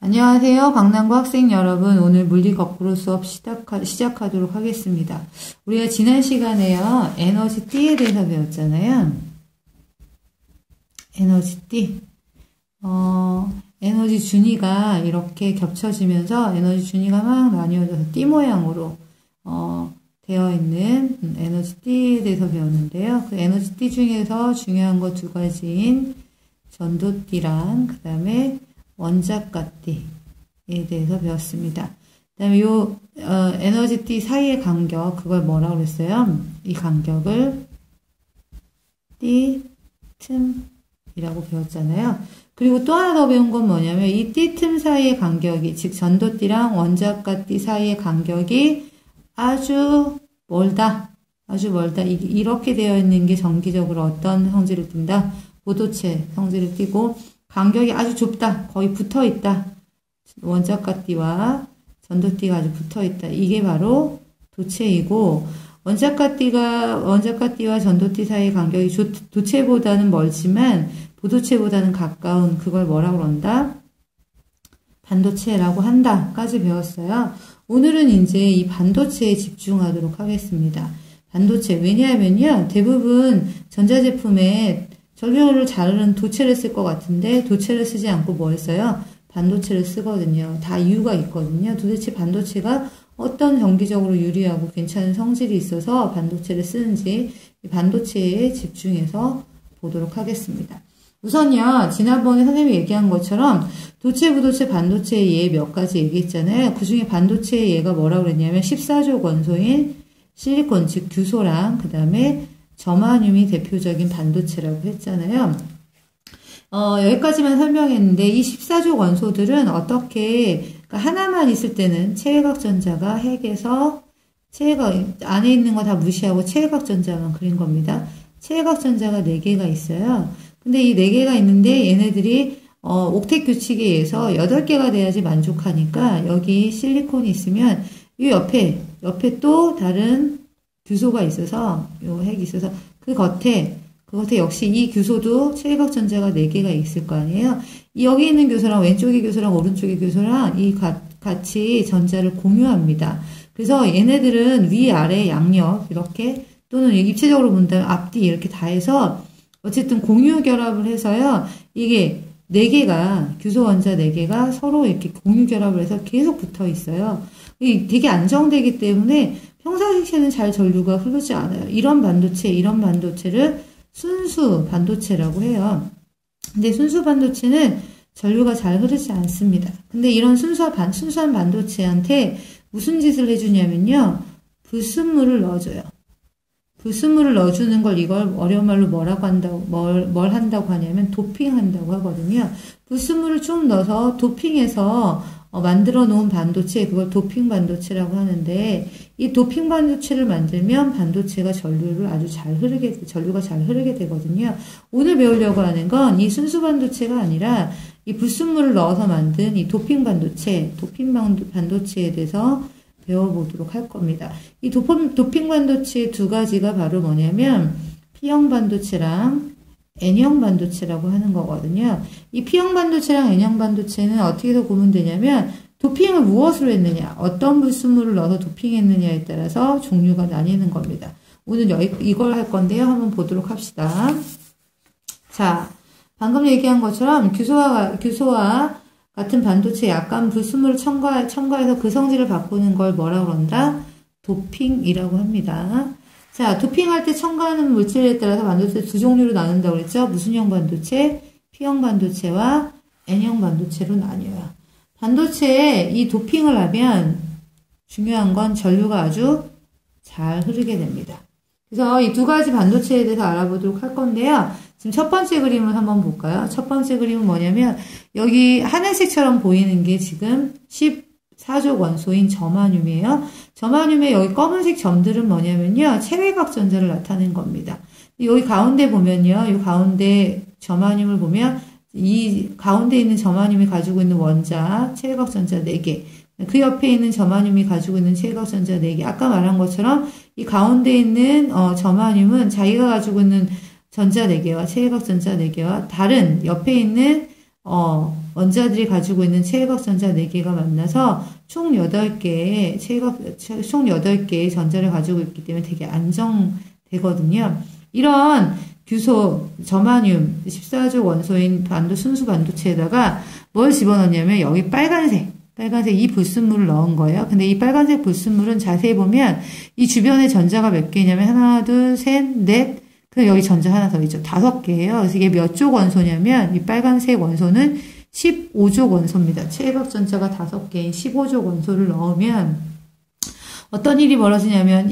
안녕하세요. 강남구 학생 여러분. 오늘 물리 거꾸로 수업 시작하도록 하겠습니다. 우리가 지난 시간에요. 에너지 T에 대해서 배웠잖아요. 에너지 T. 에너지 준위가 이렇게 겹쳐지면서 에너지 준위가 막 나뉘어져서 T 모양으로 되어 있는 에너지 T에 대해서 배웠는데요. 그 에너지 T 중에서 중요한 거 두 가지인 전도 T랑 그 다음에 원자가 T에 대해서 배웠습니다. 그 다음에 에너지 T 사이의 간격, 그걸 뭐라고 그랬어요? 이 간격을 T 틈이라고 배웠잖아요. 그리고 또 하나 더 배운 건 뭐냐면 이 T 틈 사이의 간격이, 즉 전도 T랑 원자가 T 사이의 간격이 아주 멀다. 아주 멀다. 이렇게 되어 있는 게 정기적으로 어떤 성질을 띈다? 보도체 성질을 띠고, 간격이 아주 좁다. 거의 붙어 있다. 원자가 T와 전도 T가 아주 붙어 있다. 이게 바로 도체이고, 원자가 T와 전도 T 사이의 간격이 도체보다는 멀지만 보도체보다는 가까운, 그걸 뭐라고 그런다? 반도체라고 한다까지 배웠어요. 오늘은 이제 이 반도체에 집중하도록 하겠습니다. 반도체. 왜냐하면요, 대부분 전자제품에 전류를 자르는 도체를 쓸 것 같은데 도체를 쓰지 않고 뭘 써요? 반도체를 쓰거든요. 다 이유가 있거든요. 도대체 반도체가 어떤 정기적으로 유리하고 괜찮은 성질이 있어서 반도체를 쓰는지 반도체에 집중해서 보도록 하겠습니다. 우선요, 지난번에 선생님이 얘기한 것처럼 도체, 부도체, 반도체의 예 몇 가지 얘기했잖아요. 그 중에 반도체의 예가 뭐라고 그랬냐면 14족 원소인 실리콘, 즉 규소랑 그 다음에 저마늄이 대표적인 반도체라고 했잖아요. 여기까지만 설명했는데 이 14족 원소들은 어떻게, 그러니까 하나만 있을 때는 체외각 전자가 핵에서 안에 있는 거 다 무시하고 체외각 전자만 그린 겁니다. 체외각 전자가 4개가 있어요. 근데 이 4개가 있는데 얘네들이 옥텟 규칙에 의해서 8개가 돼야지 만족하니까 여기 실리콘이 있으면 이 옆에 또 다른 규소가 있어서, 요 핵이 있어서, 그 겉에 역시 이 규소도 체외각 전자가 4개가 있을 거 아니에요? 여기 있는 규소랑 왼쪽의 규소랑 오른쪽의 규소랑 같이 전자를 공유합니다. 그래서 얘네들은 위, 아래, 양옆, 이렇게, 또는 입체적으로 본다면 앞뒤 이렇게 다 해서, 어쨌든 공유 결합을 해서요, 이게 4개가, 규소 원자 4개가 서로 이렇게 공유 결합을 해서 계속 붙어 있어요. 되게 안정되기 때문에 평상시에는 잘 전류가 흐르지 않아요. 이런 반도체를 순수 반도체라고 해요. 근데 순수 반도체는 전류가 잘 흐르지 않습니다. 근데 이런 순수한 반도체한테 무슨 짓을 해주냐면요, 불순물을 넣어줘요. 불순물을 넣어주는 걸, 이걸 어려운 말로 뭘 한다고 하냐면 도핑한다고 하거든요. 불순물을 좀 넣어서 도핑해서 만들어 놓은 반도체, 그걸 도핑 반도체라고 하는데, 이 도핑 반도체를 만들면 반도체가 전류가 잘 흐르게 되거든요. 오늘 배우려고 하는 건 이 순수 반도체가 아니라 이 불순물을 넣어서 만든 이 도핑 반도체에 대해서 배워보도록 할 겁니다. 이 도핑 반도체의 두 가지가 바로 뭐냐면 P형 반도체랑 N형 반도체라고 하는 거거든요. 이 P형 반도체랑 N형 반도체는 어떻게 해서 보면 되냐면, 도핑을 무엇으로 했느냐, 어떤 불순물을 넣어서 도핑했느냐에 따라서 종류가 나뉘는 겁니다. 오늘 이걸 할 건데요. 한번 보도록 합시다. 자, 방금 얘기한 것처럼 규소와 같은 반도체에 약간 불순물을 첨가해서 그 성질을 바꾸는 걸 뭐라고 그런다? 도핑이라고 합니다. 자, 도핑할 때 첨가하는 물질에 따라서 반도체 두 종류로 나눈다고 그랬죠? 무슨 형 반도체? P형 반도체와 N형 반도체로 나뉘어요. 반도체에 이 도핑을 하면 중요한 건 전류가 아주 잘 흐르게 됩니다. 그래서 이 두 가지 반도체에 대해서 알아보도록 할 건데요. 지금 첫 번째 그림을 한번 볼까요? 첫 번째 그림은 뭐냐면, 여기 하늘색처럼 보이는 게 지금 14족 원소인 저마늄이에요. 저마늄의 여기 검은색 점들은 뭐냐면요, 체외각 전자를 나타낸 겁니다. 여기 가운데 보면요, 이 가운데 저마늄을 보면 이 가운데 있는 저마늄이 가지고 있는 원자 체외각 전자 4개, 그 옆에 있는 저마늄이 가지고 있는 체외각 전자 4개. 아까 말한 것처럼 이 가운데 있는 저마늄은 자기가 가지고 있는 전자 4개와 체외각 전자 4개와 다른 옆에 있는 원자들이 가지고 있는 체외각 전자 4개가 만나서 총 8개의 총 8개의 전자를 가지고 있기 때문에 되게 안정되거든요. 이런 규소, 저마늄, 14족 원소인 순수 반도체에다가 뭘 집어넣냐면 여기 빨간색 이 불순물을 넣은 거예요. 근데 이 빨간색 불순물은 자세히 보면 이 주변에 전자가 몇 개냐면 하나, 둘, 셋, 넷, 그럼 여기 전자 하나 더 있죠. 5개예요. 그래서 이게 몇 족 원소냐면 이 빨간색 원소는 15족 원소입니다. 체외각 전자가 5개인 15족 원소를 넣으면 어떤 일이 벌어지냐면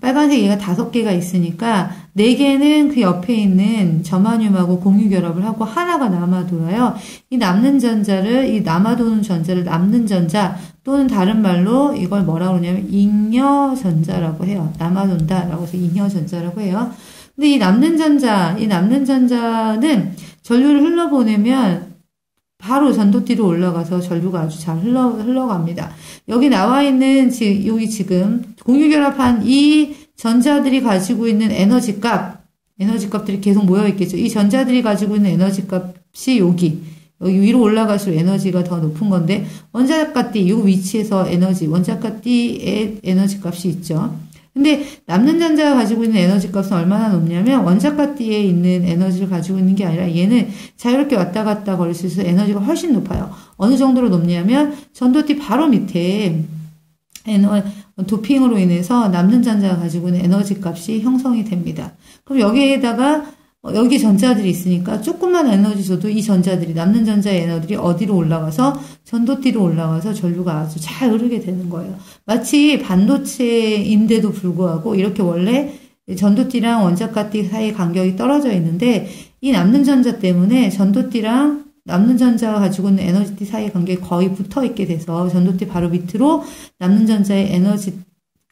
빨간색 얘가 5개가 있으니까 4개는 그 옆에 있는 저마늄하고 공유 결합을 하고 하나가 남아돌아요. 이 남아도는 전자를 남는 전자 또는 다른 말로 이걸 뭐라고 그러냐면 잉여 전자라고 해요. 남아돈다라고 해서 잉여 전자라고 해요. 근데 이 남는 전자는 전류를 흘러보내면 바로 전도띠로 올라가서 전류가 아주 잘 흘러갑니다. 여기 나와 있는, 여기 지금 공유결합한 이 전자들이 가지고 있는 에너지값들이 계속 모여있겠죠. 이 전자들이 가지고 있는 에너지값이 여기 위로 올라갈수록 에너지가 더 높은 건데, 원자가 띠, 이 위치에서 원자가 띠의 에너지값이 있죠. 근데 남는 전자가 가지고 있는 에너지 값은 얼마나 높냐면 원자가 띠에 있는 에너지를 가지고 있는 게 아니라 얘는 자유롭게 왔다 갔다 거릴 수 있어서 에너지가 훨씬 높아요. 어느 정도로 높냐면 전도띠 바로 밑에 도핑으로 인해서 남는 전자가 가지고 있는 에너지 값이 형성이 됩니다. 그럼 여기에다가 여기 전자들이 있으니까 조금만 에너지 줘도 이 전자들이, 남는 전자의 에너지들이 어디로 올라가서 전도띠로 올라가서 전류가 아주 잘 흐르게 되는 거예요. 마치 반도체인데도 불구하고 이렇게 원래 전도띠랑 원자가띠 사이 간격이 떨어져 있는데 이 남는 전자 때문에 전도띠랑 남는 전자가 가지고 있는 에너지띠 사이 간격이 거의 붙어 있게 돼서 전도띠 바로 밑으로 남는 전자의 에너지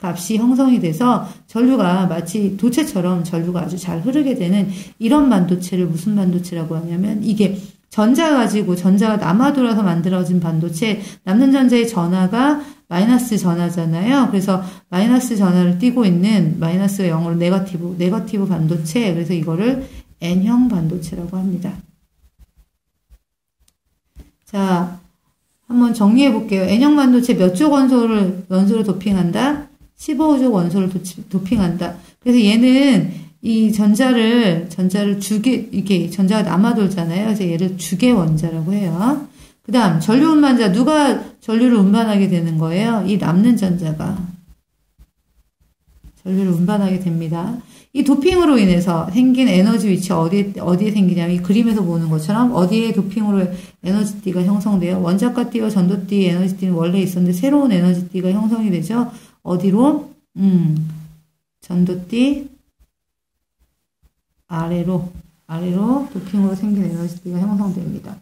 값이 형성이 돼서 전류가 마치 도체처럼 전류가 아주 잘 흐르게 되는 이런 반도체를 무슨 반도체라고 하냐면 이게 전자가 남아돌아서 만들어진 반도체, 남는 전자의 전하가 마이너스 전하잖아요. 그래서 마이너스 전하를 띠고 있는 마이너스가 영어로 네거티브 반도체, 그래서 이거를 N형 반도체라고 합니다. 자, 한번 정리해 볼게요. N형 반도체 몇 족 원소를 도핑한다? 15족 원소를 도핑한다. 그래서 얘는 이 전자를 이렇게 전자가 남아돌잖아요. 그래서 얘를 주계 원자라고 해요. 그 다음, 전류 운반자. 누가 전류를 운반하게 되는 거예요? 이 남는 전자가 전류를 운반하게 됩니다. 이 도핑으로 인해서 생긴 에너지 위치 어디에 생기냐면 이 그림에서 보는 것처럼 어디에 도핑으로 에너지띠가 형성돼요? 원자가띠와 전도띠의 에너지띠는 원래 있었는데 새로운 에너지띠가 형성이 되죠. 어디로? 전도띠 아래로 도핑으로 생긴 에너지띠가 형성됩니다.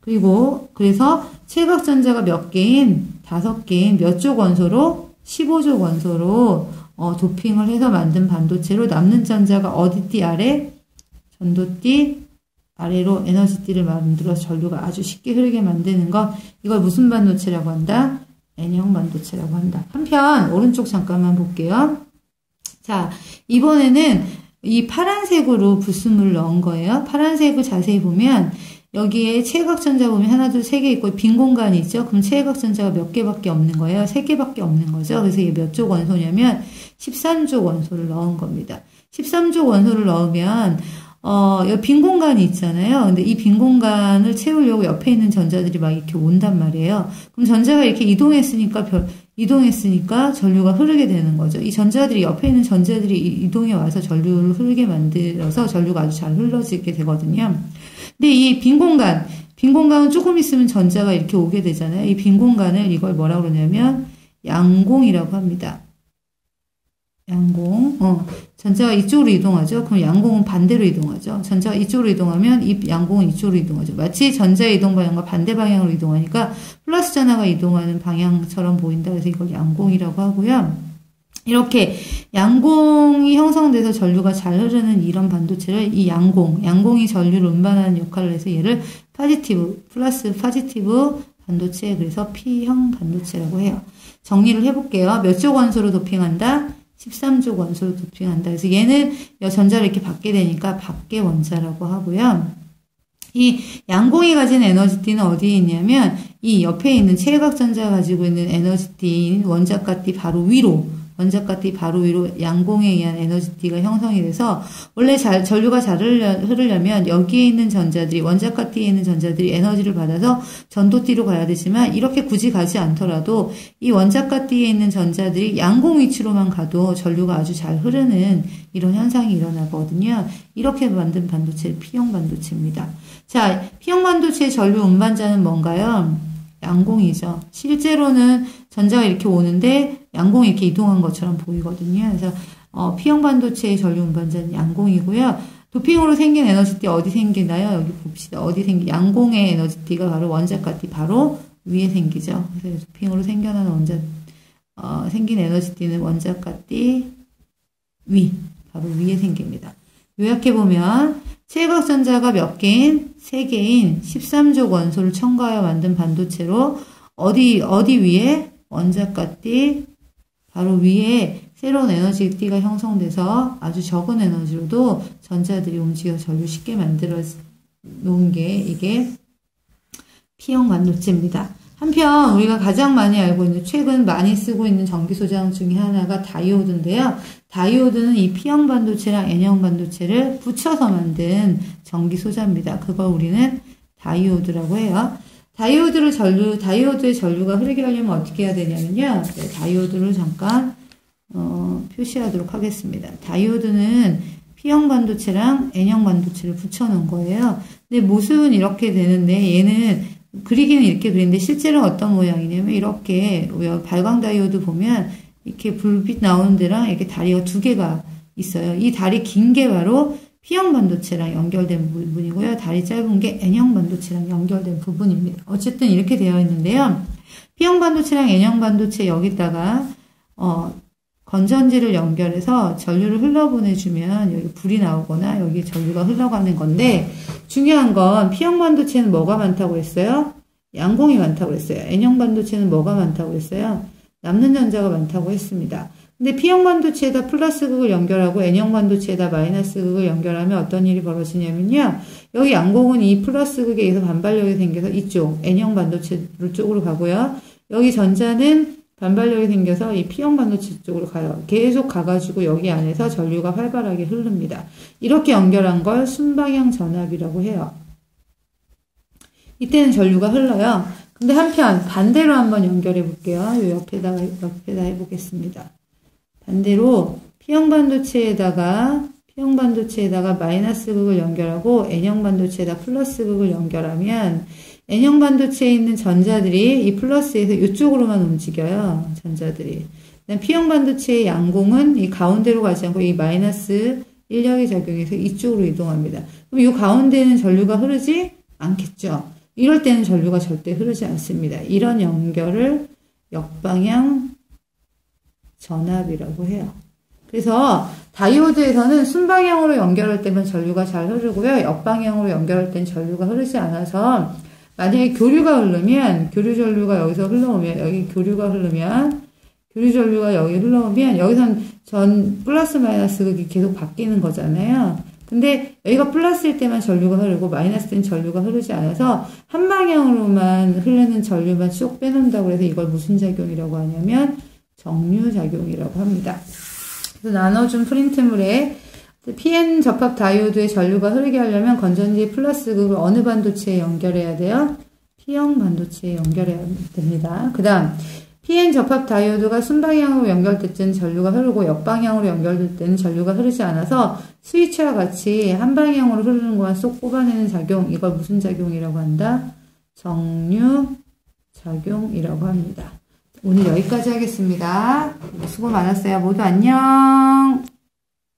그래서 체각전자가 몇 개인? 5개인 몇 족 원소로? 15족 원소로 도핑을 해서 만든 반도체로 남는 전자가 어디 띠 아래? 전도띠 아래로 에너지띠를 만들어서 전류가 아주 쉽게 흐르게 만드는 것. 이걸 무슨 반도체라고 한다? N형 반도체라고 한다. 한편 오른쪽 잠깐만 볼게요. 자, 이번에는 이 파란색으로 불순물을 넣은 거예요. 파란색을 자세히 보면 여기에 체외각전자 보면 하나, 둘, 세 개 있고 빈 공간이 있죠. 그럼 체외각전자가 몇 개밖에 없는 거예요? 3개밖에 없는 거죠. 그래서 이게 몇 족 원소냐면 13족 원소를 넣은 겁니다. 13족 원소를 넣으면 여기 빈 공간이 있잖아요. 근데 이 빈 공간을 채우려고 옆에 있는 전자들이 막 이렇게 온단 말이에요. 그럼 전자가 이렇게 이동했으니까 전류가 흐르게 되는 거죠. 이 전자들이 옆에 있는 전자들이 이동해 와서 전류를 흐르게 만들어서 전류가 아주 잘 흘러지게 되거든요. 근데 이 빈 공간은 조금 있으면 전자가 이렇게 오게 되잖아요. 이 빈 공간을 이걸 뭐라고 그러냐면 양공이라고 합니다. 양공. 전자가 이쪽으로 이동하죠. 그럼 양공은 반대로 이동하죠. 전자가 이쪽으로 이동하면 이 양공은 이쪽으로 이동하죠. 마치 전자의 이동 방향과 반대 방향으로 이동하니까 플러스 전하가 이동하는 방향처럼 보인다. 그래서 이걸 양공이라고 하고요. 이렇게 양공이 형성돼서 전류가 잘 흐르는 이런 반도체를 이 양공이 전류를 운반하는 역할을 해서 얘를 플러스 파지티브 반도체, 그래서 P형 반도체라고 해요. 정리를 해볼게요. 몇 족 원소로 도핑한다? 13족 원소로 도핑한다. 그래서 얘는 전자를 이렇게 받게 되니까 밖의 원자라고 하고요. 이 양공이 가진 에너지띠는 어디에 있냐면 이 옆에 있는 체외각전자가 가지고 있는 에너지띠인 원자가띠 바로 위로, 원자가띠 바로 위로 양공에 의한 에너지띠가 형성이 돼서 원래 전류가 잘 흐르려면 여기에 있는 전자들이, 원자가띠에 있는 전자들이 에너지를 받아서 전도띠로 가야 되지만 이렇게 굳이 가지 않더라도 이 원자가띠에 있는 전자들이 양공 위치로만 가도 전류가 아주 잘 흐르는 이런 현상이 일어나거든요. 이렇게 만든 반도체를 P형 반도체입니다. 자, P형 반도체의 전류 운반자는 뭔가요? 양공이죠. 실제로는 전자가 이렇게 오는데 양공이 이렇게 이동한 것처럼 보이거든요. 그래서 P형 반도체의 전류 운반자는 양공이고요. 도핑으로 생긴 에너지띠 어디 생기나요? 여기 봅시다. 어디 양공의 에너지띠가 바로 원자가띠 바로 위에 생기죠. 그래서 도핑으로 생겨나는 생긴 에너지띠는 원자가띠 위, 바로 위에 생깁니다. 요약해보면 체외각전자가 몇 개인? 3개인 13족 원소를 첨가하여 만든 반도체로 어디 위에? 원자가띠 바로 위에 새로운 에너지띠가 형성돼서 아주 적은 에너지로도 전자들이 움직여서 전류 쉽게 만들어 놓은 게 이게 P형 반도체입니다. 한편 우리가 가장 많이 알고 있는, 최근 많이 쓰고 있는 전기 소장 중에 하나가 다이오드인데요. 다이오드는 이 P형 반도체랑 N형 반도체를 붙여서 만든 전기 소자입니다. 그걸 우리는 다이오드라고 해요. 다이오드의 전류가 흐르게 하려면 어떻게 해야 되냐면요. 네, 다이오드를 잠깐 표시하도록 하겠습니다. 다이오드는 P형 반도체랑 N형 반도체를 붙여놓은 거예요. 근데 모습은 이렇게 되는데 얘는 그리기는 이렇게 그리는데 실제로는 어떤 모양이냐면 이렇게 발광 다이오드 보면 이렇게 불빛 나오는 데랑 이렇게 다리가 2개가 있어요. 이 다리 긴 게 바로 P형 반도체랑 연결된 부분이고요. 다리 짧은 게 N형 반도체랑 연결된 부분입니다. 어쨌든 이렇게 되어 있는데요. P형 반도체랑 N형 반도체 여기다가 건전지를 연결해서 전류를 흘러보내주면 여기 불이 나오거나 여기 전류가 흘러가는 건데, 중요한 건 P형 반도체는 뭐가 많다고 했어요? 양공이 많다고 했어요. N형 반도체는 뭐가 많다고 했어요? 남는 전자가 많다고 했습니다. 근데 P형 반도체에다 플러스 극을 연결하고 N형 반도체에다 마이너스 극을 연결하면 어떤 일이 벌어지냐면요. 여기 양공은 이 플러스 극에 의해서 반발력이 생겨서 이쪽 N형 반도체 쪽으로 가고요. 여기 전자는 반발력이 생겨서 이 P형 반도체 쪽으로 가요. 계속 가가지고 여기 안에서 전류가 활발하게 흐릅니다. 이렇게 연결한 걸 순방향 전압이라고 해요. 이때는 전류가 흘러요. 근데 한편 반대로 한번 연결해 볼게요. 요 옆에다 해보겠습니다. 반대로 P형 반도체에다가 마이너스 극을 연결하고 N형 반도체에다 플러스 극을 연결하면 N형 반도체에 있는 전자들이 이 플러스에서 이쪽으로만 움직여요. 전자들이. P형 반도체의 양공은 이 가운데로 가지 않고 이 마이너스 인력의 작용에서 이쪽으로 이동합니다. 그럼 이 가운데는 전류가 흐르지 않겠죠. 이럴 때는 전류가 절대 흐르지 않습니다. 이런 연결을 역방향 전압이라고 해요. 그래서 다이오드에서는 순방향으로 연결할 때만 전류가 잘 흐르고요. 역방향으로 연결할 때는 전류가 흐르지 않아서 만약에 교류가 흐르면, 교류 전류가 여기서 흘러오면, 여기 교류가 흐르면, 교류 전류가 여기 흘러오면, 여기선 플러스 마이너스 극이 계속 바뀌는 거잖아요. 근데 여기가 플러스일 때만 전류가 흐르고 마이너스 때는 전류가 흐르지 않아서 한 방향으로만 흐르는 전류만 쭉 빼놓는다고 해서 이걸 무슨 작용이라고 하냐면 정류작용이라고 합니다. 그래서 나눠준 프린트물에 PN 접합 다이오드의 전류가 흐르게 하려면 건전지 플러스 극을 어느 반도체에 연결해야 돼요? P형 반도체에 연결해야 됩니다. 그 다음 PN 접합 다이오드가 순방향으로 연결될 때는 전류가 흐르고 역방향으로 연결될 때는 전류가 흐르지 않아서 스위치와 같이 한 방향으로 흐르는 것만 쏙 뽑아내는 작용, 이걸 무슨 작용이라고 한다? 정류작용이라고 합니다. 오늘 여기까지 하겠습니다. 수고 많았어요. 모두 안녕.